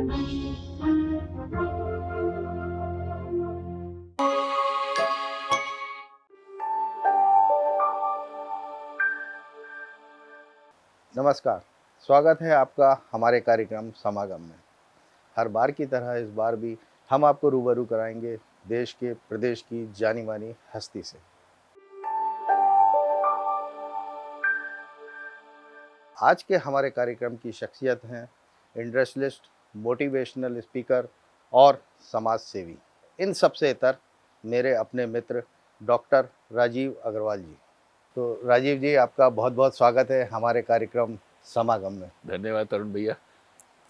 नमस्कार, स्वागत है आपका हमारे कार्यक्रम समागम में। हर बार की तरह इस बार भी हम आपको रूबरू कराएंगे देश के प्रदेश की जानी-मानी हस्ती से। आज के हमारे कार्यक्रम की शख्सियत हैं इंडस्ट्रियलिस्ट, मोटिवेशनल स्पीकर और समाज सेवी। इन सबसे इतर मेरे अपने मित्र डॉक्टर राजीव अग्रवाल जी। तो राजीव जी, आपका बहुत-बहुत स्वागत है हमारे कार्यक्रम समागम में। धन्यवाद तरुण भैया,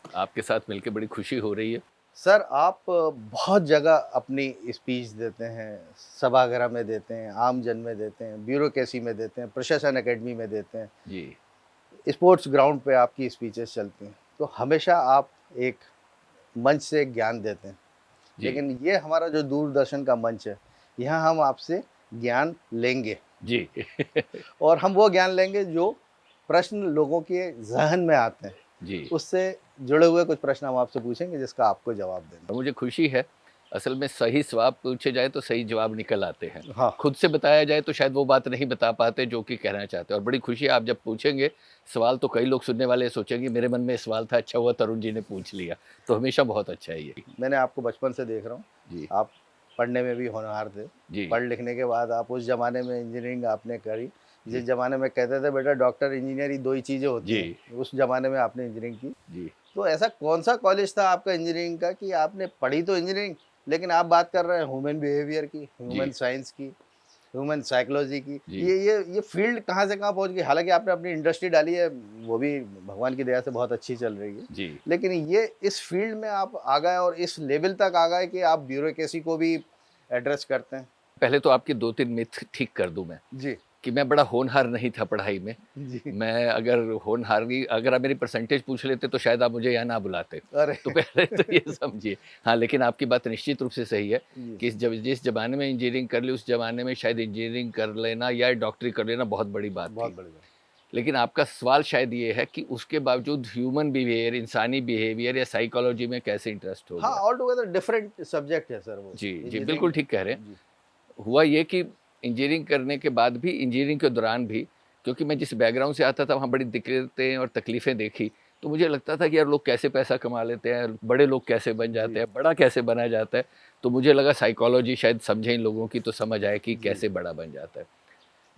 आपके साथ मिलकर बड़ी खुशी हो रही है। सर, आप बहुत जगह अपनी स्पीच देते हैं, सभागृह में देते हैं, आमजन में देते हैं, ब्यूरोक्रेसी में देते हैं, प्रशासन एकेडमी में देते हैं, जी स्पोर्ट्स ग्राउंड पे आपकी स्पीचेस चलती हैं। तो हमेशा आप एक मंच से ज्ञान देते हैं, जी लेकिन ये हमारा जो दूरदर्शन का मंच है, यहाँ हम आपसे ज्ञान लेंगे जी और हम वो ज्ञान लेंगे जो प्रश्न लोगों के ज़हन में आते हैं। जी उससे जुड़े हुए कुछ प्रश्न हम आपसे पूछेंगे जिसका आपको जवाब देना। मुझे खुशी है। असल में सही सवाल पूछे जाए तो सही जवाब निकल आते हैं। हाँ, खुद से बताया जाए तो शायद वो बात नहीं बता पाते जो कि कहना चाहते हैं। और बड़ी खुशी है, आप जब पूछेंगे सवाल तो कई लोग सुनने वाले सोचेंगे मेरे मन में सवाल था, अच्छा हुआ तरुण जी ने पूछ लिया। तो हमेशा बहुत अच्छा है ये। मैंने आपको बचपन से देख रहा हूँ, जी आप पढ़ने में भी होनहार थे। जी पढ़ लिखने के बाद आप उस ज़माने में इंजीनियरिंग आपने करी, जिस ज़माने में कहते थे बेटा डॉक्टर इंजीनियर ही 2 ही चीज़ें होती जी हैं, उस ज़माने में आपने इंजीनियरिंग की। जी तो ऐसा कौन-सा कॉलेज था आपका इंजीनियरिंग का कि आपने पढ़ी तो इंजीनियरिंग, लेकिन आप बात कर रहे हैं ह्यूमन बिहेवियर की, ह्यूमन जी साइंस की, ह्यूमन साइकोलॉजी की। जी ये फ़ील्ड कहाँ से कहाँ पहुँच गई? हालाँकि आपने अपनी इंडस्ट्री डाली है, वो भी भगवान की दया से बहुत अच्छी चल रही है। जी लेकिन ये इस फ़ील्ड में आप आ गए और इस लेवल तक आ गए कि आप ब्यूरोक्रेसी को भी एड्रेस करते हैं। पहले तो आपके 2-3 मिथ ठीक कर दूं मैं, जी, कि मैं बड़ा होनहार नहीं था पढ़ाई में। जी। मैं अगर होनहारी अगर आप मेरी परसेंटेज पूछ लेते तो शायद आप मुझे यहाँ ना बुलाते। अरे! तो पहले तो ये समझिए। हाँ, लेकिन आपकी बात निश्चित रूप से सही है जी, कि जिस ज़माने में इंजीनियरिंग कर ली उस ज़माने में शायद इंजीनियरिंग कर लेना या डॉक्टरी कर लेना बहुत बड़ी बात बहुत थी। बड़ी बात। लेकिन आपका सवाल शायद ये है कि उसके बावजूद ह्यूमन बिहेवियर, इंसानी बिहेवियर या साइकोलॉजी में कैसे इंटरेस्ट हो हाँ, गया? ऑल टुगेदर डिफरेंट सब्जेक्ट है सर वो। जी, जी, बिल्कुल इंजीनियरिंग। ठीक कह रहे हैं। जी, हुआ ये कि इंजीनियरिंग करने के बाद भी, इंजीनियरिंग के दौरान भी, क्योंकि मैं जिस बैकग्राउंड से आता था वहाँ बड़ी दिक्कतें और तकलीफ़ें देखी, तो मुझे लगता था कि यार लोग कैसे पैसा कमा लेते हैं, बड़े लोग कैसे बन जाते जी, हैं, बड़ा कैसे बना जाता है। तो मुझे लगा साइकोलॉजी शायद समझे इन लोगों की तो समझ आए कि जी। कैसे बड़ा बन जाता है।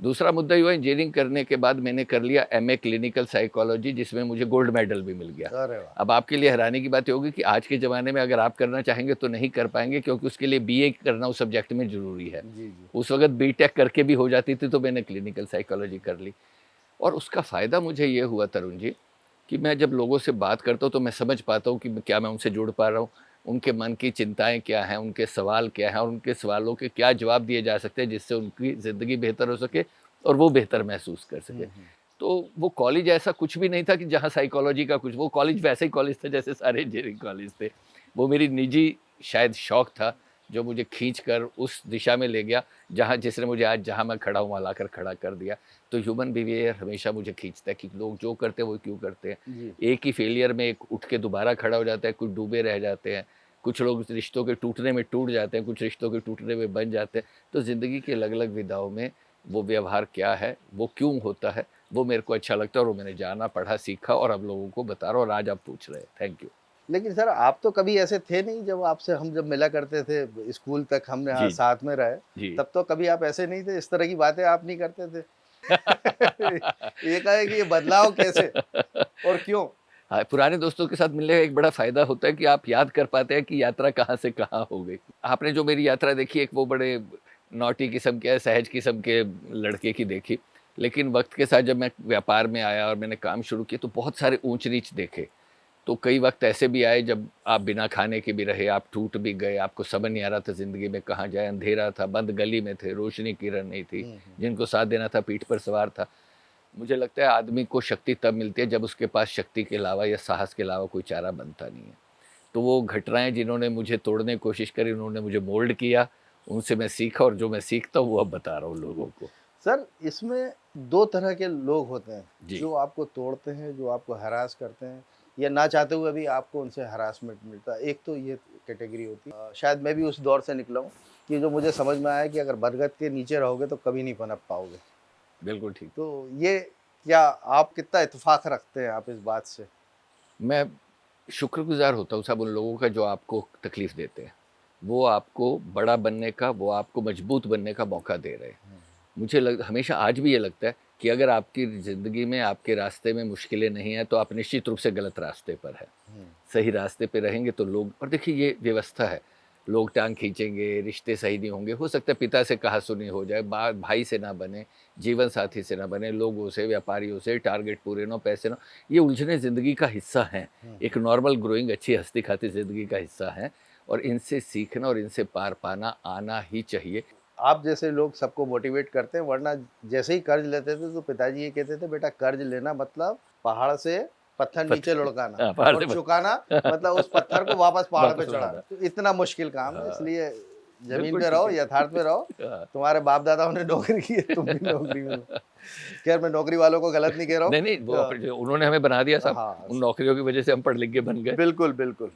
दूसरा मुद्दा ये हुआ, इंजीनियरिंग करने के बाद मैंने कर लिया एमए क्लिनिकल साइकोलॉजी, जिसमें मुझे गोल्ड मेडल भी मिल गया। अरे वाह! अब आपके लिए हैरानी की बात ये होगी कि आज के ज़माने में अगर आप करना चाहेंगे तो नहीं कर पाएँगे, क्योंकि उसके लिए बीए करना उस सब्जेक्ट में ज़रूरी है। जी, जी। उस वक़्त बीटेक करके भी हो जाती थी, तो मैंने क्लिनिकल साइकोलॉजी कर ली। और उसका फ़ायदा मुझे ये हुआ तरुण जी, कि मैं जब लोगों से बात करता हूँ तो मैं समझ पाता हूँ कि क्या मैं उनसे जुड़ पा रहा हूँ, उनके मन की चिंताएँ क्या हैं, उनके सवाल क्या हैं और उनके सवालों के क्या जवाब दिए जा सकते हैं जिससे उनकी ज़िंदगी बेहतर हो सके और वो बेहतर महसूस कर सके। हुँ, हुँ। तो वो कॉलेज ऐसा कुछ भी नहीं था कि जहाँ साइकोलॉजी का कुछ, वो कॉलेज वैसे ही कॉलेज था जैसे सारे इंजीनियरिंग कॉलेज थे। वो मेरी निजी शायद शौक था, जो मुझे खींच कर उस दिशा में ले गया, जहाँ जिसने मुझे आज जहाँ मैं खड़ा हूँ वहाँ लाकर खड़ा कर दिया। तो ह्यूमन बिहेवियर हमेशा मुझे खींचता है कि लोग जो करते हैं वो क्यों करते हैं। जी, एक ही फेलियर में एक उठ के दोबारा खड़ा हो जाता है, कुछ डूबे रह जाते हैं, कुछ लोग रिश्तों के टूटने में टूट जाते हैं, कुछ रिश्तों के टूटने में बन जाते हैं। तो ज़िंदगी की अलग-अलग विधाओं में वो व्यवहार क्या है, वो क्यों होता है, वो मेरे को अच्छा लगता है और वो मैंने जाना, पढ़ा, सीखा और अब लोगों को बता रहा हूँ और आज आप पूछ रहे हैं। Thank you. लेकिन सर आप तो कभी ऐसे थे नहीं जब आपसे हम जब मिला करते थे, स्कूल तक हमने जी, साथ में रहे, जी। तब तो कभी आप ऐसे नहीं थे, इस तरह की बातें आप नहीं करते थे। ये कहा है कि ये बदलाव कैसे और क्यों? हाँ, पुराने दोस्तों के साथ मिलने का एक बड़ा फ़ायदा होता है कि आप याद कर पाते हैं कि यात्रा कहाँ से कहाँ हो गई। आपने जो मेरी यात्रा देखी, एक वो बड़े नॉटी किस्म के, सहज किस्म के लड़के की देखी। लेकिन वक़्त के साथ जब मैं व्यापार में आया और मैंने काम शुरू किया, तो बहुत सारे ऊँच-नीच देखे। तो कई वक़्त ऐसे भी आए जब आप बिना खाने के भी रहे, आप टूट भी गए, आपको समझ नहीं आ रहा था ज़िंदगी में कहाँ जाएँ, अंधेरा था, बंद गली में थे, रोशनी किरण नहीं थी, हुँ, हुँ। जिनको साथ देना था पीठ पर सवार था। मुझे लगता है आदमी को शक्ति तब मिलती है जब उसके पास शक्ति के अलावा या साहस के अलावा कोई चारा बनता नहीं है। तो वो घटनाएँ जिन्होंने मुझे तोड़ने की कोशिश करी, उन्होंने मुझे मोल्ड किया, उनसे मैं सीखा और जो मैं सीखता हूँ वो अब बता रहा हूँ लोगों को। सर, इसमें 2 तरह के लोग होते हैं, जी, जो आपको तोड़ते हैं, जो आपको हरास करते हैं या ना चाहते हुए भी आपको उनसे हरासमेंट मिलता है। एक तो ये कैटेगरी होती है। शायद मैं भी उस दौर से निकला हूँ कि जो मुझे समझ में आया कि अगर बरगद के नीचे रहोगे तो कभी नहीं पनप पाओगे। बिल्कुल ठीक। तो ये क्या आप कितना इत्तेफाक रखते हैं आप इस बात से? मैं शुक्रगुज़ार होता हूँ साहब उन लोगों का जो आपको तकलीफ़ देते हैं। वो आपको बड़ा बनने का, वो आपको मजबूत बनने का मौका दे रहे हैं। मुझे हमेशा आज भी ये लगता है कि अगर आपकी ज़िंदगी में, आपके रास्ते में मुश्किलें नहीं हैं, तो आप निश्चित रूप से गलत रास्ते पर हैं। सही रास्ते पे रहेंगे तो लोग, और देखिए ये व्यवस्था है, लोग टांग खींचेंगे, रिश्ते सही नहीं होंगे, हो सकता है पिता से कहा-सुनी हो जाए, भाई से ना बने, जीवन साथी से ना बने, लोगों से, व्यापारियों से, टारगेट पूरे ना हो, पैसे ना, ये उलझने ज़िंदगी का हिस्सा हैं। एक नॉर्मल ग्रोइंग अच्छी हँसती खाती ज़िंदगी का हिस्सा है, और इनसे सीखना और इनसे पार पाना आना ही चाहिए। आप जैसे लोग सबको मोटिवेट करते हैं, वरना जैसे ही कर्ज लेते थे तो पिताजी ये कहते थे, बेटा कर्ज लेना मतलब पहाड़ से पत्थर नीचे लुढ़काना, हाँ, पहाड़ और से चुकाना मतलब उस पत्थर को वापस पहाड़ पे वापस चढ़ाना। उठाना। तो इतना मुश्किल काम है, इसलिए जमीन बिल्कुल पे ठीक रहो, है। यथार्थ में रहो। हाँ। तुम्हारे बाप दादाओं ने नौकरी की है, तुम भी नौकरी में रहो। खैर मैं नौकरी वालों को गलत नहीं कह रहा हूँ। नहीं, नहीं, वो उन्होंने हमें बना दिया साहब, हाँ, उन नौकरियों की वजह से हम पढ़ लिख के बन गए। बिल्कुल, बिल्कुल।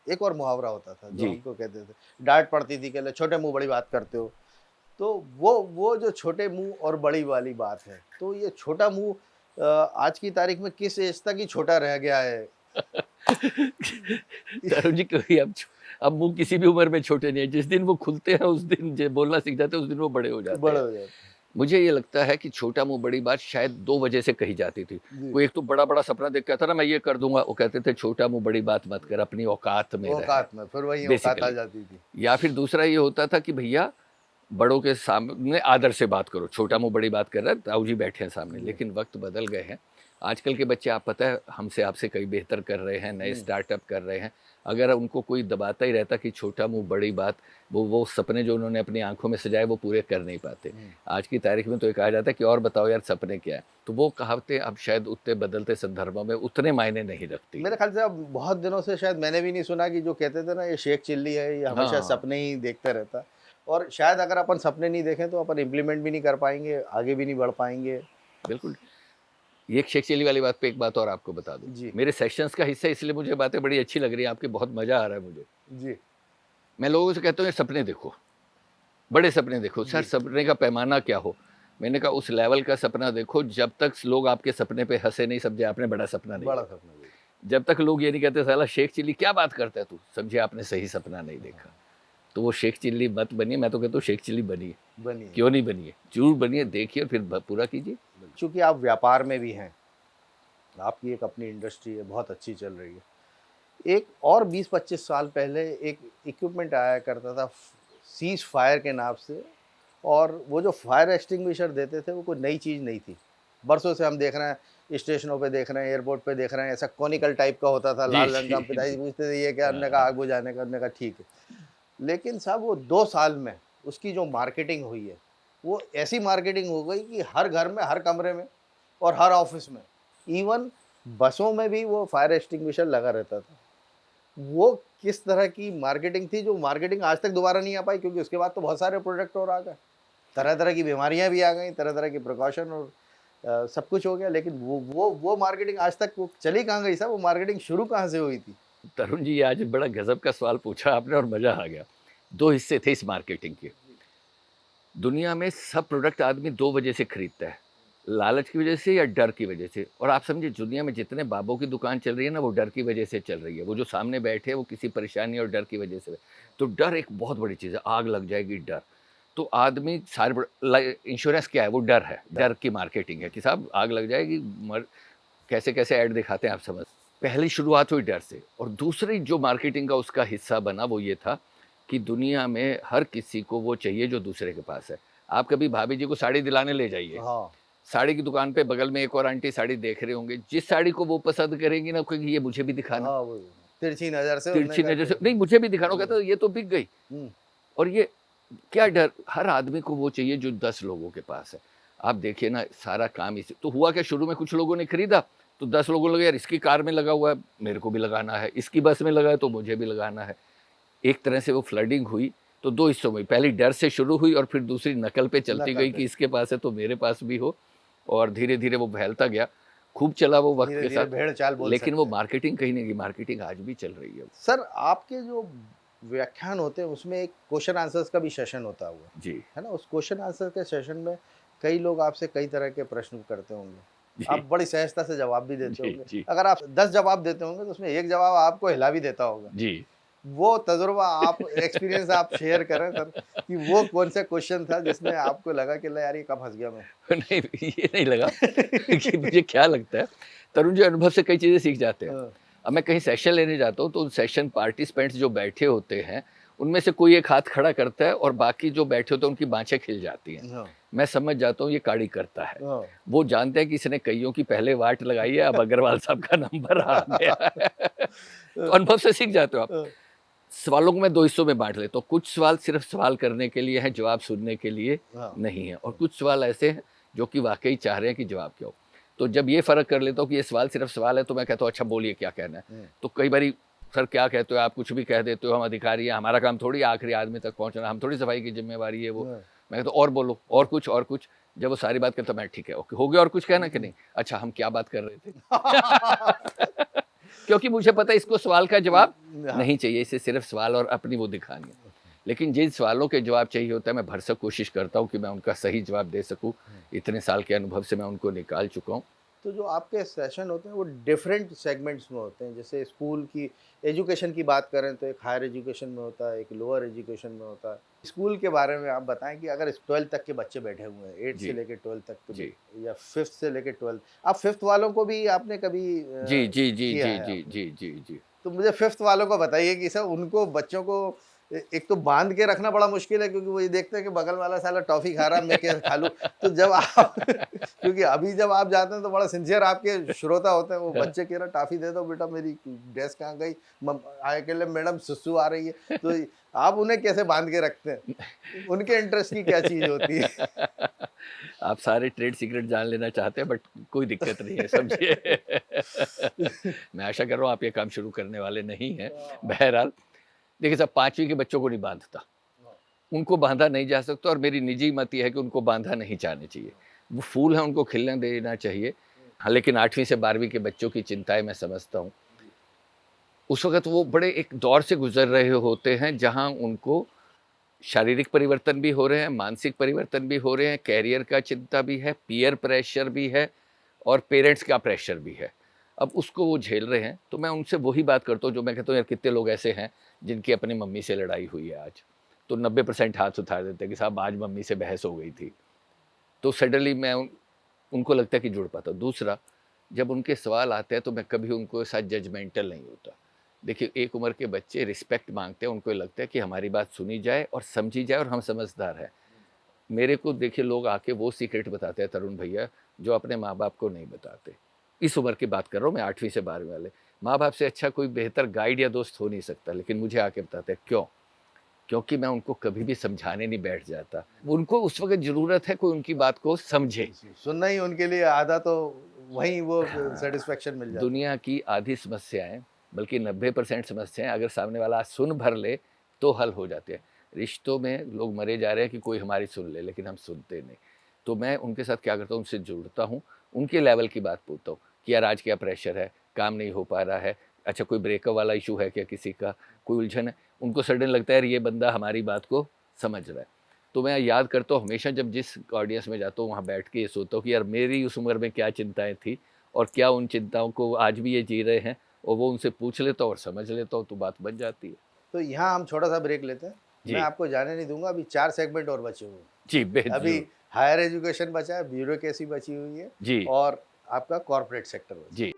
एक और मुहावरा होता था जो जी। हमको कहते थे, डाँट पड़ती थी, कहले छोटे मुँह बड़ी बात करते हो। तो वो जो छोटे मुँह और बड़ी वाली बात है, तो ये छोटा मुँह आज की तारीख में किस एज तक ही छोटा रह गया है? तरुण जी, कभी अब मुँह किसी भी उम्र में छोटे नहीं है। जिस दिन वो खुलते हैं उस दिन जो बोलना सीख जाते हैं, उस दिन वो बड़े हो जाते बड़े हैं। हो जाते मुझे ये लगता है कि छोटा मुँह बड़ी बात शायद 2 वजह से कही जाती थी। हैं। जी, कोई एक तो बड़ा-बड़ा सपना देख के आता ना, मैं ये कर दूँगा, वो कहते थे छोटा मुँह बड़ी बात मत कर, अपनी औकात में रह, औकात में, फिर वही औकात आ बेसिकली। जाती थी। या फिर दूसरा ये होता था कि भैया बड़ों के सामने आदर से बात करो, छोटा मुँह बड़ी बात कर रहा है, ताऊ जी बैठे हैं सामने। जी। लेकिन वक्त बदल गए हैं। आजकल के बच्चे, आप पता है, हमसे आपसे कहीं बेहतर कर रहे हैं, नए स्टार्टअप कर रहे हैं। अगर उनको कोई दबाता ही रहता कि छोटा मुँह बड़ी बात, वो सपने जो उन्होंने अपनी आंखों में सजाए वो पूरे कर नहीं पाते। आज की तारीख में तो ये कहा जाता है कि और बताओ यार सपने क्या है, तो वो कहावतें अब शायद उतने बदलते संदर्भों में उतने मायने नहीं रखती। मेरे ख्याल से अब बहुत दिनों से शायद मैंने भी नहीं सुना कि जो कहते थे ना ये शेख चिल्ली है, ये हमेशा हाँ। सपने ही देखता रहता। और शायद अगर अपन सपने नहीं देखें तो अपन इम्प्लीमेंट भी नहीं कर पाएँगे, आगे भी नहीं बढ़ पाएँगे। बिल्कुल। ये एक शेख चिल्ली वाली बात पे एक बात और आपको बता दूं, जी, मेरे सेशंस का हिस्सा, इसलिए मुझे बातें बड़ी अच्छी लग रही है आपकी, बहुत मजा आ रहा है मुझे। जी, मैं लोगों से कहता हूँ ये सपने देखो, बड़े सपने देखो। सर, जी। सपने का पैमाना क्या हो? मैंने कहा उस लेवल का सपना देखो जब तक लोग आपके सपने पे हंसे नहीं, समझे आपने बड़ा सपना नहीं बड़ा देखा। सपना देखा। जब तक लोग ये नहीं कहते साला शेख चिल्ली क्या बात करता है तू, समझे आपने सही सपना नहीं देखा। तो वो शेख चिल्ली मत बनिए, मैं तो कहता हूँ शेख चिल्ली बनिए। बनिए। क्यों नहीं बनिए, जरूर बनिए, देखिए और फिर पूरा कीजिए। चूँकि आप व्यापार में भी हैं, आपकी एक अपनी इंडस्ट्री है, बहुत अच्छी चल रही है। एक और 20-25 साल पहले एक इक्विपमेंट आया करता था सीज़ फायर के नाम से, और वो जो फायर एक्सटिंग्विशर देते थे वो कोई नई चीज़ नहीं थी। बरसों से हम देख रहे हैं, स्टेशनों पे देख रहे हैं, एयरपोर्ट पे देख रहे हैं, ऐसा कोनिकल टाइप का होता था, जी, लाल रंग का। जी, पिताजी जी। पूछते थे ये क्या, हमने कहा आग बुझाने का, हमने कहा ठीक है। लेकिन साहब वो 2 साल में उसकी जो मार्केटिंग हुई है, वो ऐसी मार्केटिंग हो गई कि हर घर में, हर कमरे में और हर ऑफ़िस में, इवन बसों में भी वो फायर एक्सटिंग्विशर लगा रहता था। वो किस तरह की मार्केटिंग थी, जो मार्केटिंग आज तक दोबारा नहीं आ पाई, क्योंकि उसके बाद तो बहुत सारे प्रोडक्ट और आ गए। तरह-तरह की बीमारियाँ भी आ गईं, तरह-तरह के प्रिकॉशन और सब कुछ हो गया, लेकिन वो मार्केटिंग आज तक वो चली कहाँ गई साहब, वो मार्केटिंग शुरू कहाँ से हुई थी? तरुण जी, आज बड़ा गजब का सवाल पूछा आपने और मजा आ गया। 2 हिस्से थे इस मार्केटिंग के। दुनिया में सब प्रोडक्ट आदमी 2 वजह से खरीदता है, लालच की वजह से या डर की वजह से। और आप समझिए दुनिया में जितने बाबों की दुकान चल रही है ना, वो डर की वजह से चल रही है। वो जो सामने बैठे हैं वो किसी परेशानी और डर की वजह से। तो डर एक बहुत बड़ी चीज़ है, आग लग जाएगी डर। तो आदमी सारे इंश्योरेंस क्या है, वो डर है, डर की मार्केटिंग है कि साहब आग लग जाएगी, कैसे-कैसे ऐड दिखाते हैं आप समझ। पहली शुरुआत हुई डर से, और दूसरी जो मार्केटिंग का उसका हिस्सा बना वो ये था कि दुनिया में हर किसी को वो चाहिए जो दूसरे के पास है। आप कभी भाभी जी को साड़ी दिलाने ले जाइए, हाँ, साड़ी की दुकान पे बगल में एक और आंटी साड़ी देख रहे होंगे, जिस साड़ी को वो पसंद करेंगी ना, कहेंगी ये मुझे भी दिखाना। हाँ, वो तिरछी नज़र से उन्होंने तिरछी कहा नज़र से, कि नहीं मुझे भी दिखाना, वो कहता है ये तो बिक गई। हुँ, और ये क्या डर, हर आदमी को वो चाहिए जो 10 लोगों के पास है। आप देखिए ना, सारा काम इसी तो हुआ क्या, शुरू में कुछ लोगों ने खरीदा तो 10 लोगों को लगा यार इसकी कार में लगा हुआ है, मेरे को भी लगाना है, इसकी बस में लगा है तो मुझे भी लगाना है। एक तरह से वो फ्लडिंग हुई, तो 2 हिस्सों में, पहली डर से शुरू हुई और फिर दूसरी नकल पे चलती नकल गई पे। कि इसके पास है तो मेरे पास भी हो, और धीरे-धीरे वो फैलता गया। खूब चला वो वक्त धीरे के धीरे साथ, भेड़ चाल बोल लेकिन सकते वो हैं। मार्केटिंग कहीं नहीं गई, मार्केटिंग आज भी चल रही है। सर आपके जो व्याख्यान होते हैं उसमें एक क्वेश्चन आंसर्स का भी सेशन होता हुआ जी है ना, उस क्वेश्चन आंसर के सेशन में कई लोग आपसे कई तरह के प्रश्न करते होंगे, जी आप बड़ी सहजता से जवाब भी देते जी होंगे। जी अगर आप 10 जवाब देते होंगे तो उसमें एक जवाब आपको हिला भी देता होगा। जी। वो तजुर्बा आप एक्सपीरियंस आप शेयर करें सर, कि वो कौन सा क्वेश्चन था जिसमें आपको लगा कि ले यार ये कब फंस गया मैं। नहीं, ये नहीं लगा कि मुझे क्या लगता है, तरुण जी अनुभव से कई चीज़ें सीख जाते हैं। हाँ, अब मैं कहीं सेशन लेने जाता हूँ तो उन सेशन पार्टिसिपेंट्स जो बैठे होते हैं, उनमें से कोई एक हाथ खड़ा करता है और बाकी जो बैठे होते हैं उनकी बाँछें खिल जाती हैं। हाँ, मैं समझ जाता हूँ ये काड़ी करता है। हाँ। वो जानते हैं कि इसने कइयों की पहले वाट लगाई है, अब अग्रवाल साहब का नंबर आ गया है। तो अनुभव से सीख जाते हो आप। हाँ, सवालों को मैं 2 हिस्सों में बाँट लेता हूँ। कुछ सवाल सिर्फ़ सवाल करने के लिए हैं, जवाब सुनने के लिए हाँ, नहीं है, और कुछ सवाल ऐसे हैं जो कि वाक़ई चाह रहे हैं कि जवाब क्या हो। तो जब ये फ़र्क कर लेता हूँ कि ये सवाल सिर्फ़ सवाल है, तो मैं कहता हूँ अच्छा बोलिए क्या कहना है। हम्म, तो कई बारी सर क्या कहते हो आप, कुछ भी कह देते हो, हम अधिकारी हैं, हमारा काम थोड़ी आखिरी आदमी तक पहुँचना, हम थोड़ी सफाई की ज़िम्मेवारी है वो। हाँ, मैं कहता हूँ और बोलो, और कुछ, और कुछ। जब वो सारी बात करता मैं ठीक है, ओके, हो गया और कुछ कहना कि नहीं? अच्छा हम क्या बात कर रहे थे? क्योंकि मुझे पता है इसको सवाल का जवाब हाँ, नहीं चाहिए, इसे सिर्फ सवाल और अपनी वो दिखानी है। लेकिन जिन सवालों के जवाब चाहिए होता है मैं भरसक कोशिश करता हूँ कि मैं उनका सही जवाब दे सकूँ। इतने साल के अनुभव से मैं उनको निकाल चुका हूँ। तो जो आपके सेशन होते हैं वो डिफरेंट सेगमेंट्स में होते हैं, जैसे स्कूल की एजुकेशन की बात करें तो एक हायर एजुकेशन में होता है, एक लोअर एजुकेशन में होता है। स्कूल के बारे में आप बताएं कि अगर 12th तक के बच्चे बैठे हुए हैं, 8 जी से लेकर 12 तक के जी या 5th से लेकर 12, आप 5th वालों को भी आपने कभी जी जी जी किया जी है जी आपने? जी जी जी। तो मुझे 5th वालों को बताइए कि सर उनको बच्चों को एक तो बांध के रखना बड़ा मुश्किल है, क्योंकि वो ये देखते हैं कि बगल वाला साला टॉफी खा रहा है, मैं क्या खा लूं। तो जब आप क्योंकि अभी जब आप जाते हैं तो बड़ा सिंसियर आपके श्रोता होते हैं, वो बच्चे कह रहा टॉफी दे दो बेटा, मेरी ड्रेस कहाँ गई, आए के लिए मैडम सुसु आ रही है। तो आप उन्हें कैसे बांध के रखते हैं, उनके इंटरेस्ट की क्या चीज होती है? आप सारे ट्रेड सीक्रेट जान लेना चाहते हैं, बट कोई दिक्कत नहीं है, समझिए। मैं आशा कर रहा हूँ आप ये काम शुरू करने वाले नहीं हैं। बहरहाल देखिए साहब, 5वीं के बच्चों को नहीं बांधता, उनको बांधा नहीं जा सकता, और मेरी निजी मत ये है कि उनको बांधा नहीं जाने चाहिए। वो फूल हैं, उनको खिलने देना चाहिए। हाँ, लेकिन 8वीं से 12वीं के बच्चों की चिंताएं मैं समझता हूँ। उस वक्त वो बड़े एक दौर से गुजर रहे होते हैं जहाँ उनको शारीरिक परिवर्तन भी हो रहे हैं, मानसिक परिवर्तन भी हो रहे हैं, कैरियर का चिंता भी है, पीयर प्रेशर भी है, और पेरेंट्स का प्रेशर भी है। अब उसको वो झेल रहे हैं, तो मैं उनसे वही बात करता हूँ जो मैं कहता हूँ यार कितने लोग ऐसे हैं जिनकी अपनी मम्मी से लड़ाई हुई है आज, तो 90% हाथ उठा देते हैं कि साहब आज मम्मी से बहस हो गई थी। तो सडनली मैं उनको लगता है कि जुड़ पाता। दूसरा, जब उनके सवाल आते हैं तो मैं कभी उनको साथ जजमेंटल नहीं होता। देखिए एक उम्र के बच्चे रिस्पेक्ट मांगते हैं, उनको लगता है कि हमारी बात सुनी जाए और समझी जाए और हम समझदार हैं। मेरे को देखिए लोग आके वो सीक्रेट बताते हैं तरुण भैया जो अपने माँ बाप को नहीं बताते। इस उम्र की बात कर रहा हूँ मैं, 8वीं से 12वीं वाले। माँ बाप से अच्छा कोई बेहतर गाइड या दोस्त हो नहीं सकता, लेकिन मुझे आके बताते हैं। क्यों? क्योंकि मैं उनको कभी भी समझाने नहीं बैठ जाता। उनको उस वक्त ज़रूरत है कोई उनकी बात को समझे। सुनना ही उनके लिए आधा, तो वहीं वो सेटिस्फेक्शन मिल जाता है। दुनिया की आधी समस्याएं, बल्कि 90% समस्याएं अगर सामने वाला सुन भर ले तो हल हो जाते हैं। रिश्तों में लोग मरे जा रहे हैं कि कोई हमारी सुन ले, लेकिन हम सुनते नहीं। तो मैं उनके साथ क्या करता हूँ, उनसे जुड़ता हूँ, उनके लेवल की बात पूछता हूँ कि यार आज क्या प्रेशर है, काम नहीं हो पा रहा है, अच्छा कोई ब्रेकअप वाला इशू है क्या, किसी का कोई उलझन है। उनको सडन लगता है यार ये बंदा हमारी बात को समझ रहा है। तो मैं याद करता हूँ हमेशा जब जिस ऑडियंस में जाता हूँ वहाँ बैठ के ये सोचता हूँ कि यार मेरी उस उम्र में क्या चिंताएं थी और क्या उन चिंताओं को आज भी ये जी रहे हैं, और वो उनसे पूछ लेता हूँ और समझ लेता हूँ, तो बात बन जाती है। तो यहाँ हम छोटा सा ब्रेक लेते हैं। जी। मैं आपको जाने नहीं दूंगा, अभी 4 सेगमेंट और बचे हुए हैं। जी बेहद अभी जरूर। हायर एजुकेशन बचा है, ब्यूरोक्रेसी बची हुई है, जी और आपका कॉर्पोरेट सेक्टर बचा है। जी।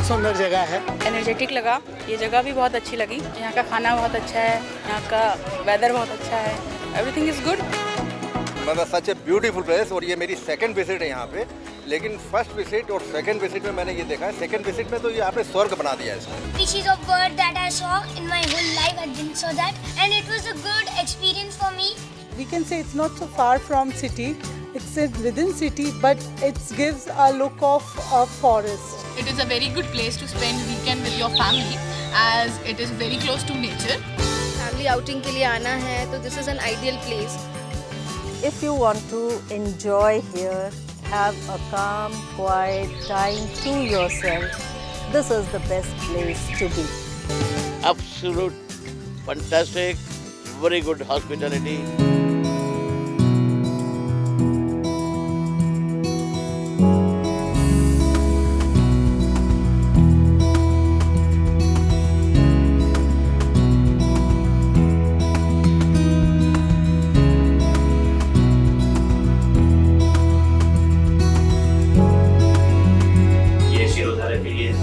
सुंदर जगह है। एनर्जेटिक लगा, ये जगह भी बहुत अच्छी लगी, यहाँ का खाना बहुत अच्छा है, यहाँ का वेदर बहुत अच्छा है, एवरीथिंग इज़ गुड। मतलब सच ए ब्यूटीफुल प्लेस। और ये मेरी सेकंड विजिट है यहाँ पे, लेकिन फर्स्ट विजिट और सेकंड विजिट में मैंने ये देखा है, सेकंड विजिट में तो ये आपने स्वर्ग बना दिया है इसको। Species of bird that I saw in my whole life, I didn't saw that, and it was a good experience for me. We can say it's not so far from city. It's within city, but it gives a look of a forest. It is a very good place to spend weekend with your family as it is very close to nature. Family outing के लिए आना है तो this is an ideal place. If you want to enjoy here, have a calm, quiet time to yourself, this is the best place to be. Absolute fantastic, very good hospitality. ये शिरोधारा के लिए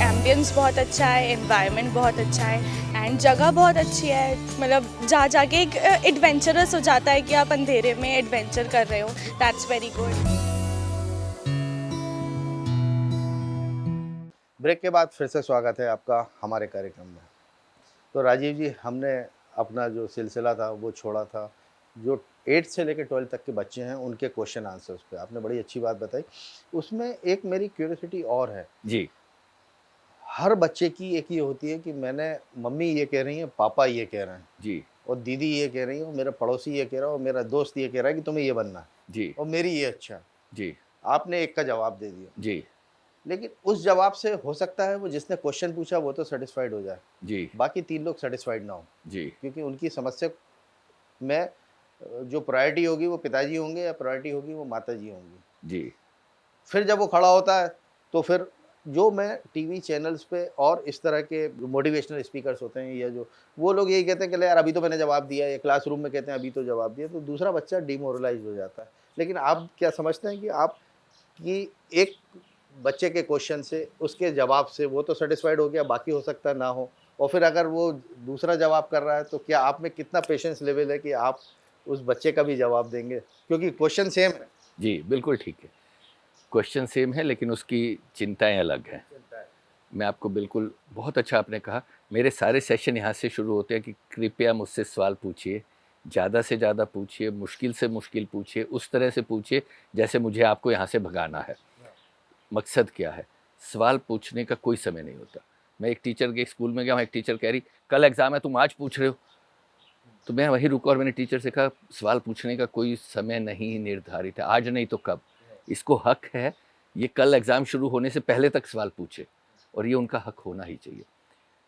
ambience बहुत अच्छा है, environment बहुत अच्छा है and जगह बहुत अच्छी है। मतलब जा जाके एक एडवेंचरस हो जाता है कि आप अंधेरे में एडवेंचर कर रहे हो। That's very good. ब्रेक के बाद फिर से स्वागत है आपका हमारे कार्यक्रम में। तो राजीव जी, हमने अपना जो सिलसिला था वो छोड़ा था, जो 8 से लेकर 12 तक के बच्चे हैं उनके क्वेश्चन आंसर्स पे। आपने बड़ी अच्छी बात बताई। उसमें एक मेरी क्यूरियोसिटी और है जी। हर बच्चे की एक ये होती है कि मैंने मम्मी ये कह रही है, पापा ये कह रहे हैं जी और दीदी ये कह रही है और मेरा पड़ोसी ये कह रहा है और मेरा दोस्त ये कह रहा है कि तुम्हें ये बनना है जी और मेरी ये अच्छा। जी आपने एक का जवाब दे दिया, जी लेकिन उस जवाब से हो सकता है वो जिसने क्वेश्चन पूछा वो तो सेटिस्फाइड हो जाए, जी बाकी 3 लोग सेटिस्फाइड ना हो, जी क्योंकि उनकी समस्या में जो प्रायोरिटी होगी वो पिताजी होंगे या प्रायोरिटी होगी वो माता जी होंगी। जी फिर जब वो खड़ा होता है तो फिर जो मैं टीवी चैनल्स पे और इस तरह के मोटिवेशनल स्पीकर्स होते हैं या जो वो लोग यही कहते हैं कि यार अभी तो मैंने जवाब दिया, या क्लासरूम में कहते हैं अभी तो जवाब दिया, तो दूसरा बच्चा डिमोरलाइज हो जाता है। लेकिन आप क्या समझते हैं कि आप कि एक बच्चे के क्वेश्चन से उसके जवाब से वो तो सेटिस्फाइड हो गया, बाकी हो सकता है ना हो, और फिर अगर वो दूसरा जवाब कर रहा है तो क्या आप में कितना पेशेंस लेवल है कि आप उस बच्चे का भी जवाब देंगे, क्योंकि क्वेश्चन सेम है। जी बिल्कुल ठीक है, क्वेश्चन सेम है लेकिन उसकी चिंताएं अलग हैं। मैं आपको बिल्कुल बहुत अच्छा आपने कहा। मेरे सारे सेशन यहाँ से शुरू होते हैं कि कृपया मुझसे सवाल पूछिए, ज़्यादा से ज़्यादा पूछिए, मुश्किल से मुश्किल पूछिए, उस तरह से पूछिए जैसे मुझे आपको यहाँ से भगाना है। मकसद क्या है? सवाल पूछने का कोई समय नहीं होता। मैं एक टीचर के स्कूल में गया, वहाँ एक टीचर कह रही कल एग्ज़ाम है तुम आज पूछ रहे हो, तो मैं वहीं रुका और मैंने टीचर से कहा सवाल पूछने का कोई समय नहीं निर्धारित है, आज नहीं तो कब। इसको हक है, ये कल एग्ज़ाम शुरू होने से पहले तक सवाल पूछे और ये उनका हक होना ही चाहिए।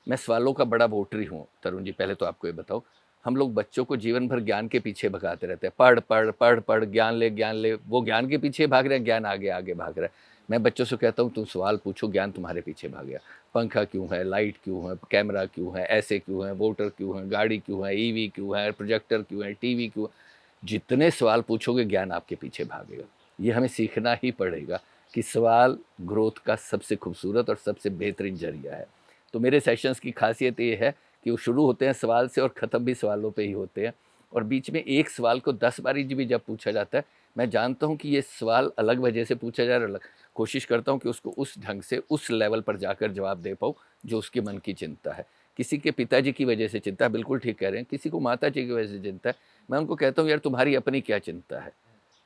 मैं सवालों का बड़ा वोटरी हूँ तरुण जी। पहले तो आपको ये बताओ, हम लोग बच्चों को जीवन भर ज्ञान के पीछे भगाते रहते हैं, पढ़ पढ़ पढ़ पढ़, ज्ञान ले ज्ञान ले। वो ज्ञान के पीछे भाग रहे हैं, ज्ञान आगे आगे भाग रहा है। मैं बच्चों से कहता हूँ तुम सवाल पूछो, ज्ञान तुम्हारे पीछे भाग गया। पंखा क्यों है, लाइट क्यों है, कैमरा क्यों है, ऐसे क्यों है, वोटर क्यों है, गाड़ी क्यों है, ईवी क्यों है, प्रोजेक्टर क्यों है, टीवी क्यों है। जितने सवाल पूछोगे ज्ञान आपके पीछे भागेगा। ये हमें सीखना ही पड़ेगा कि सवाल ग्रोथ का सबसे खूबसूरत और सबसे बेहतरीन जरिया है। तो मेरे सेशंस की खासियत ये है कि वो शुरू होते हैं सवाल से और ख़त्म भी सवालों पे ही होते हैं, और बीच में एक सवाल को 10 बारी भी जब पूछा जाता है, मैं जानता हूँ कि ये सवाल अलग वजह से पूछा जा रहा है, कोशिश करता हूँ कि उसको उस ढंग से उस लेवल पर जाकर जवाब दे पाऊँ जो उसके मन की चिंता है। किसी के पिताजी की वजह से चिंता है, बिल्कुल ठीक कह रहे हैं, किसी को माता जी की वजह से चिंता है। मैं उनको कहता हूँ यार तुम्हारी अपनी क्या चिंता है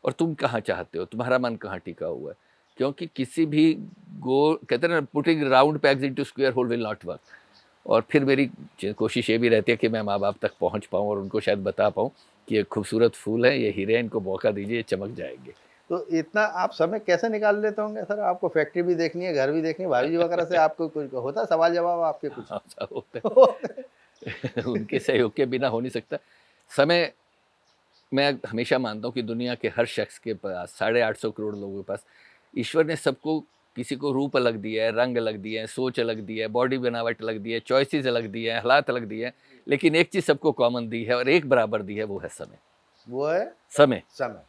और तुम कहाँ चाहते हो, तुम्हारा मन कहाँ टिका हुआ है। क्योंकि किसी भी गो, कहते हैं ना, putting round pegs into square hole will not work. और फिर मेरी कोशिश ये भी रहती है कि मैं माँ बाप तक पहुँच पाऊँ और उनको शायद बता पाऊँ कि ये खूबसूरत फूल है, ये हीरे हैं, इनको मौका दीजिए, ये चमक जाएंगे। तो इतना आप समय कैसे निकाल लेते होंगे सर? आपको फैक्ट्री भी देखनी है, घर भी देखनी है, भाभी जी वगैरह से आपको कुछ होता है सवाल जवाब आपके कुछ? हाँ, ऐसा होता है। उनके सहयोग के बिना हो नहीं सकता। समय, मैं हमेशा मानता हूँ कि दुनिया के हर शख्स के पास, 850 करोड़ लोगों के पास, ईश्वर ने सबको, किसी को रूप अलग दिया है, रंग अलग दिया है, सोच अलग दी है, बॉडी बनावट अलग दी है, चॉइसेस अलग दिए हैं, हालात अलग दिए हैं, लेकिन एक चीज़ सबको कॉमन दी है और एक बराबर दी है, वो है समय। वो है समय। समय।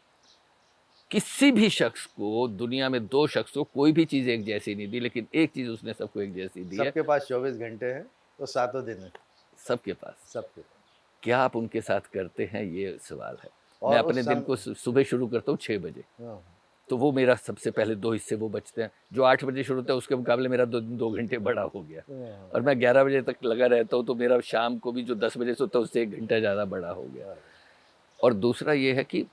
किसी भी शख्स को, दुनिया में 2 शख्स को कोई भी चीज़ एक जैसी नहीं दी, लेकिन एक चीज़ उसने सबको एक जैसी दी है। सबके पास 24 घंटे हैं तो 7 दिन है सबके पास। सबके पास। क्या आप उनके साथ करते हैं, ये सवाल है। और मैं उस अपने दिन समय- को सुबह शुरू करता हूँ 6 बजे, हाँ। तो वो मेरा सबसे पहले 2 हिस्से वो बचते हैं। जो 8 बजे शुरू होता है उसके मुकाबले मेरा 2 घंटे बड़ा हो गया, हाँ। और मैं 11 बजे तक लगा रहता हूँ, तो मेरा शाम को भी जो 10 बजे से होता है उससे 1 घंटा ज़्यादा बड़ा हो गया। और दूसरा ये है कि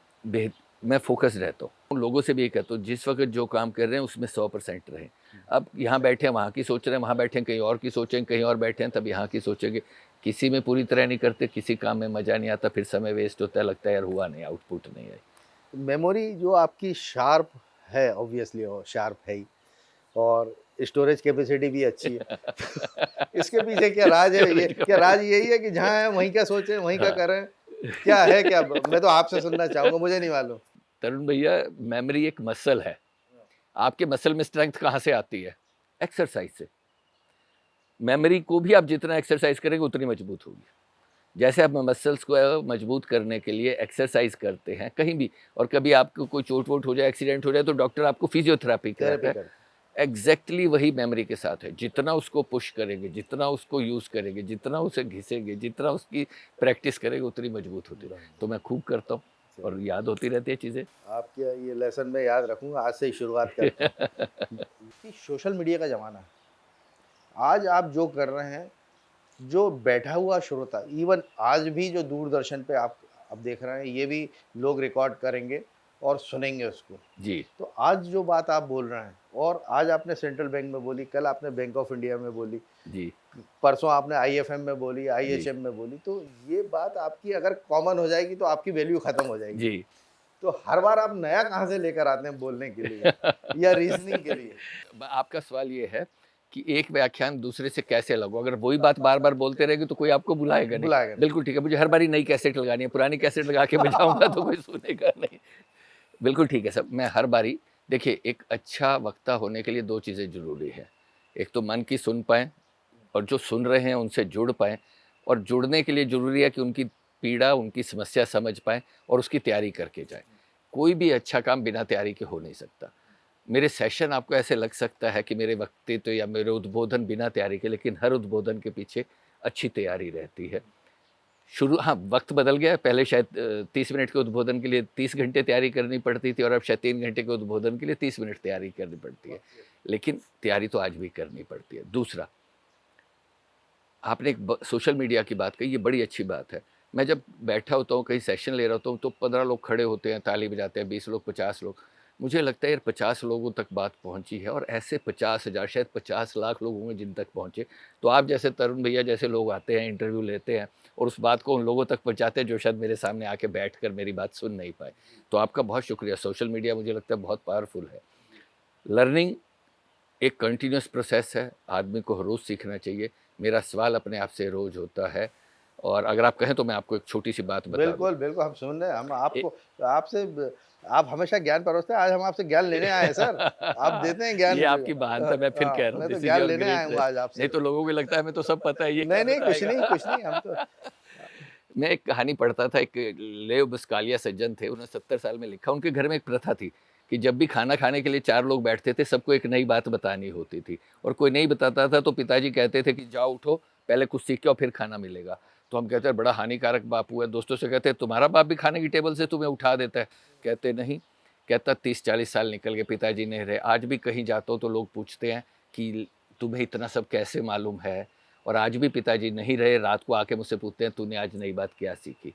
मैं फोकस रहता हूँ। लोगों से भी ये कहता हूँ, जिस वक्त जो काम कर रहे हैं उसमें 100% रहें। अब यहाँ बैठे हैं वहाँ की सोच रहे हैं, वहाँ बैठे हैं कहीं और की सोचेंगे, कहीं और बैठे हैं तब यहाँ की सोचेंगे। किसी में पूरी तरह नहीं करते, किसी काम में मज़ा नहीं आता, फिर समय वेस्ट होता है, लगता है यार हुआ नहीं, आउटपुट नहीं आई। मेमोरी जो आपकी शार्प है, ऑब्वियसली वो शार्प है ही, और स्टोरेज कैपेसिटी भी अच्छी है। इसके पीछे क्या राज है? ये क्या राज यही है कि जहाँ है वहीं का सोचें, वहीं का करें? क्या है क्या? मैं तो आपसे सुनना चाहूँगा, मुझे नहीं मालूम। तरुण भैया, मेमोरी एक मसल है। आपके मसल में स्ट्रेंथ कहाँ से आती है? एक्सरसाइज से। मेमोरी को भी आप जितना एक्सरसाइज करेंगे उतनी मजबूत होगी। जैसे आप मसल्स को मजबूत करने के लिए एक्सरसाइज करते हैं कहीं भी, और कभी आपको कोई चोट वोट हो जाए, एक्सीडेंट हो जाए, तो डॉक्टर आपको फिजियोथेरेपी कराता है। एग्जैक्टली वही मेमोरी के साथ है। जितना उसको पुश करेंगे, जितना उसको यूज़ करेंगे, जितना उसे घिसेंगे, जितना उसकी प्रैक्टिस करेंगे, उतनी मजबूत होती है। तो मैं खूब करता हूँ और याद होती रहती है चीज़ें। आपके ये लेसन में याद रखूँगा, आज से ही शुरुआत करते हैं। कि सोशल मीडिया का ज़माना है। आज आप जो कर रहे हैं, जो बैठा हुआ श्रोता, इवन आज भी जो दूरदर्शन पे आप देख रहे हैं, ये भी लोग रिकॉर्ड करेंगे और सुनेंगे उसको। जी। तो आज जो बात आप बोल रहे हैं, और आज आपने सेंट्रल बैंक में बोली, कल आपने बैंक ऑफ इंडिया में बोली, जी, परसों आपने आईएफएम में बोली, आईएचएम में बोली, तो ये बात आपकी अगर कॉमन हो जाएगी तो आपकी वैल्यू खत्म हो जाएगी। जी। तो हर बार आप नया कहाँ से लेकर आते हैं बोलने के लिए या रीजनिंग के लिए? आपका सवाल ये है कि एक व्याख्यान दूसरे से कैसे लगो? अगर वही बात बार बार बोलते रहेंगे तो कोई आपको बुलाएगा नहीं। बिल्कुल ठीक है, मुझे हर बारी नई कैसेट लगानी है, पुरानी कैसेट लगा के बजाऊंगा तो कोई सुनेगा नहीं। बिल्कुल ठीक है सर, मैं हर बारी, देखिए, एक अच्छा वक्ता होने के लिए 2 चीज़ें ज़रूरी है। एक तो मन की सुन पाएँ, और जो सुन रहे हैं उनसे जुड़ पाएँ, और जुड़ने के लिए ज़रूरी है कि उनकी पीड़ा, उनकी समस्या समझ पाएँ और उसकी तैयारी करके जाएँ। कोई भी अच्छा काम बिना तैयारी के हो नहीं सकता। मेरे सेशन आपको ऐसे लग सकता है कि मेरे वक्तृत्व या मेरे उद्बोधन बिना तैयारी के, लेकिन हर उद्बोधन के पीछे अच्छी तैयारी रहती है। हाँ, वक्त बदल गया है। पहले शायद 30 मिनट के उद्बोधन के लिए 30 घंटे तैयारी करनी पड़ती थी, और अब शायद 3 घंटे के उद्बोधन के लिए 30 मिनट तैयारी करनी पड़ती है, लेकिन तैयारी तो आज भी करनी पड़ती है। दूसरा, आपने एक सोशल मीडिया की बात कही, ये बड़ी अच्छी बात है। मैं जब बैठा होता हूँ, कहीं सेशन ले रहा होता हूँ, तो 15 लोग खड़े होते हैं, ताली बजाते हैं, 20 लोग, 50 लोग। मुझे लगता है यार 50 लोगों तक बात पहुंची है, और ऐसे 50,000, शायद 50 लाख लोग होंगे जिन तक पहुंचे। तो आप जैसे तरुण भैया जैसे लोग आते हैं, इंटरव्यू लेते हैं, और उस बात को उन लोगों तक पहुंचाते हैं जो शायद मेरे सामने आके बैठकर मेरी बात सुन नहीं पाए। तो आपका बहुत शुक्रिया। सोशल मीडिया मुझे लगता है बहुत पावरफुल है। लर्निंग एक कंटिन्यूस प्रोसेस है, आदमी को हर रोज़ सीखना चाहिए। मेरा सवाल अपने आप से रोज़ होता है, और अगर आप कहें तो मैं आपको एक छोटी सी बात बता दूं। बिल्कुल बिल्कुल, हम सुन रहे हैं। हम आपको आपसे आप हमेशा ज्ञान परोसते हैं, आज हम आपसे ज्ञान लेने आए हैं सर। आप देते हैं ज्ञान। ये आपकी महानता, मैं फिर कह रहा हूँ, मैं तो ज्ञान लेने आया हूँ आज आपसे। नहीं तो लोगों को लगता है हमें तो सब पता है। ये नहीं, कुछ नहीं, हम तो मैं एक कहानी पढ़ता था। एक लेव बस्कालिया सज्जन थे, उन्होंने 70 साल में लिखा। उनके घर में एक प्रथा थी कि जब भी खाना खाने के लिए 4 लोग बैठते थे, सबको एक नई बात बतानी होती थी, और कोई नहीं बताता था तो पिताजी कहते थे कि जाओ उठो, पहले कुछ सीख के और फिर खाना मिलेगा। तो हम कहते हैं बड़ा हानिकारक बापू है। दोस्तों से कहते हैं तुम्हारा बाप भी खाने की टेबल से तुम्हें उठा देता है? कहते नहीं। कहता 30-40 साल निकल गए, पिताजी नहीं रहे। आज भी कहीं जाता हूँ तो लोग पूछते हैं कि तुम्हें इतना सब कैसे मालूम है, और आज भी पिताजी नहीं रहे, रात को आके मुझसे पूछते हैं तूने आज नई बात क्या सीखी।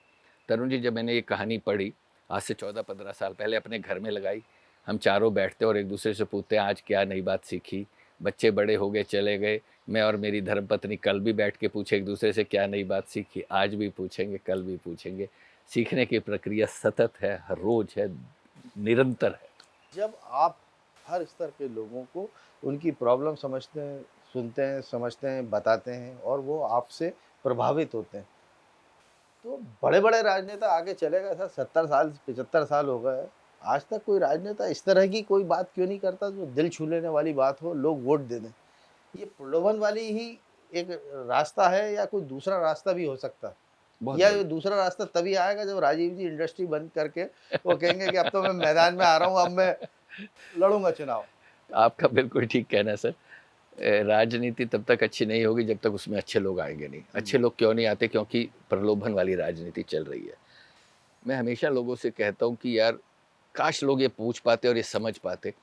तरुण जी, जब मैंने ये कहानी पढ़ी आज से 14-15 साल पहले, अपने घर में लगाई, हम चारों बैठते हैं और एक दूसरे से पूछते हैं आज क्या नई बात सीखी। बच्चे बड़े हो गए, चले गए, मैं और मेरी धर्मपत्नी कल भी बैठ के पूछे एक दूसरे से क्या नई बात सीखी, आज भी पूछेंगे, कल भी पूछेंगे। सीखने की प्रक्रिया सतत है, हर रोज है, निरंतर है। जब आप हर स्तर के लोगों को उनकी प्रॉब्लम समझते हैं, सुनते हैं, समझते हैं, बताते हैं और वो आपसे प्रभावित होते हैं, तो बड़े बड़े राजनेता आगे चले गए सर, 70 साल 75 साल हो गए, आज तक कोई राजनेता इस तरह की कोई बात क्यों नहीं करता जो दिल छू लेने वाली बात हो, लोग वोट दे दें। ये प्रलोभन वाली ही एक रास्ता है या कोई दूसरा रास्ता भी हो सकता है? या ये दूसरा रास्ता तभी आएगा जब राजीव जी इंडस्ट्री बंद करके वो कहेंगे कि अब तो मैं मैदान में आ रहा हूँ, अब मैं लड़ूंगा चुनाव। आपका बिल्कुल ठीक कहना है सर। राजनीति तब तक अच्छी नहीं होगी जब तक उसमें अच्छे लोग आएंगे नहीं। अच्छे लोग क्यों नहीं आते? क्योंकि प्रलोभन वाली राजनीति चल रही है। मैं हमेशा लोगों से कहता हूँ कि यार काश लोग ये पूछ पाते और ये समझ पाते।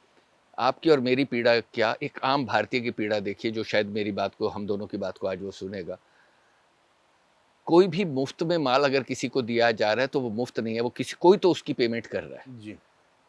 आपकी और मेरी पीड़ा क्या, एक आम भारतीय की पीड़ा देखिए जो शायद मेरी बात को, हम दोनों की बात को आज वो सुनेगा। कोई भी मुफ्त में माल अगर किसी को दिया जा रहा है तो वो मुफ्त नहीं है, वो किसी कोई तो उसकी पेमेंट कर रहा है जी।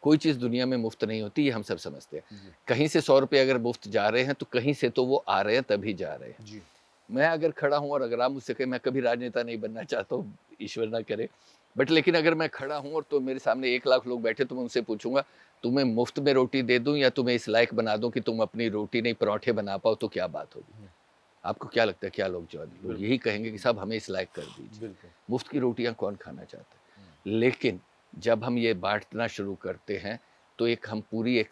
कोई चीज़ दुनिया में मुफ्त नहीं होती, ये हम सब समझते हैं। कहीं से 100 रुपये अगर मुफ्त जा रहे हैं तो कहीं से तो वो आ रहे हैं, तभी जा रहे हैं। जी। मैं अगर खड़ा हूँ और अगर आप मुझसे कहें, मैं कभी राजनेता नहीं बनना चाहता हूँ, ईश्वर ना करे, बट लेकिन अगर मैं खड़ा हूँ और तो मेरे सामने 1 लाख लोग बैठे तो मैं उनसे पूछूंगा तुम्हें मुफ्त में रोटी दे दूं या तुम्हें इस लायक बना दूं कि तुम अपनी रोटी नहीं पराठे बना पाओ, तो क्या बात होगी? आपको क्या लगता है क्या लोग जवाब? लोग यही कहेंगे कि साहब हमें इस लायक कर दीजिए। मुफ्त की रोटियां कौन खाना चाहता है? लेकिन जब हम ये बांटना शुरू करते हैं तो हम पूरी एक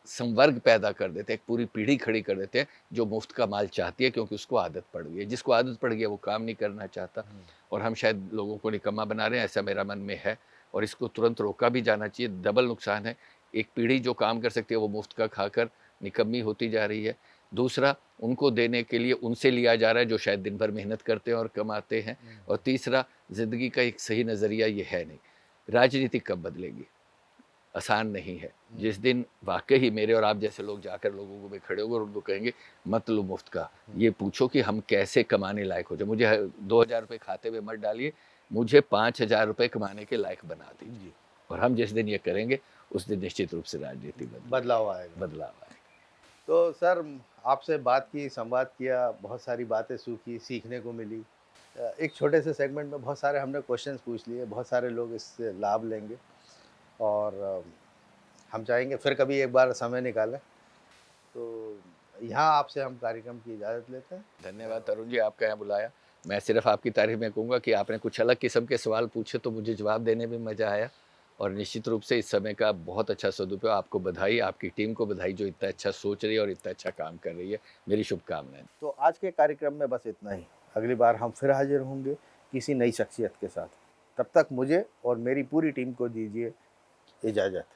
संवर्ग पैदा कर देते हैं, एक पूरी पीढ़ी खड़ी कर देते हैं जो मुफ्त का माल चाहती है, क्योंकि उसको आदत पड़ गई है। जिसको आदत पड़ गई है वो काम नहीं करना चाहता, और हम शायद लोगों को निकम्मा बना रहे हैं, ऐसा मेरा मन में है। और इसको तुरंत रोका भी जाना चाहिए। डबल नुकसान है, एक पीढ़ी जो काम कर सकती है वो मुफ्त का खाकर निकम्मी होती जा रही है। दूसरा, उनको देने के लिए उनसे लिया जा रहा है जो शायद दिन भर मेहनत करते हैं और कमाते हैं। और तीसरा, ज़िंदगी का एक सही नज़रिया ये है नहीं। राजनीति कब बदलेगी? आसान नहीं है। जिस दिन वाकई मेरे और आप जैसे लोग जाकर लोगों में खड़े होंगे और उनको कहेंगे मत लो मुफ्त का, ये पूछो कि हम कैसे कमाने लायक हो जाए। मुझे 2000 रुपये खाते में मत डालिए, मुझे 5000 रुपये कमाने के लायक बना दीजिए। और हम जिस दिन ये करेंगे उस दिन निश्चित रूप से राजनीति बदलाव आएगा। तो सर, आपसे बात की, संवाद किया, बहुत सारी बातें सीखी, सीखने को मिली। एक छोटे से सेगमेंट में बहुत सारे हमने क्वेश्चंस पूछ लिए, बहुत सारे लोग इससे लाभ लेंगे और हम चाहेंगे फिर कभी एक बार समय निकालें। तो यहाँ आपसे हम कार्यक्रम की इजाज़त लेते हैं। धन्यवाद तरुण जी, आपका यहाँ बुलाया। मैं सिर्फ आपकी तारीफ में कहूँगा कि आपने कुछ अलग किस्म के सवाल पूछे तो मुझे जवाब देने में मज़ा आया, और निश्चित रूप से इस समय का बहुत अच्छा सदुपयोग। आपको बधाई, आपकी टीम को बधाई जो इतना अच्छा सोच रही है और इतना अच्छा काम कर रही है। मेरी शुभकामनाएं। तो आज के कार्यक्रम में बस इतना ही। अगली बार हम फिर हाजिर होंगे किसी नई शख्सियत के साथ। तब तक मुझे और मेरी पूरी टीम को दीजिए इजाज़त।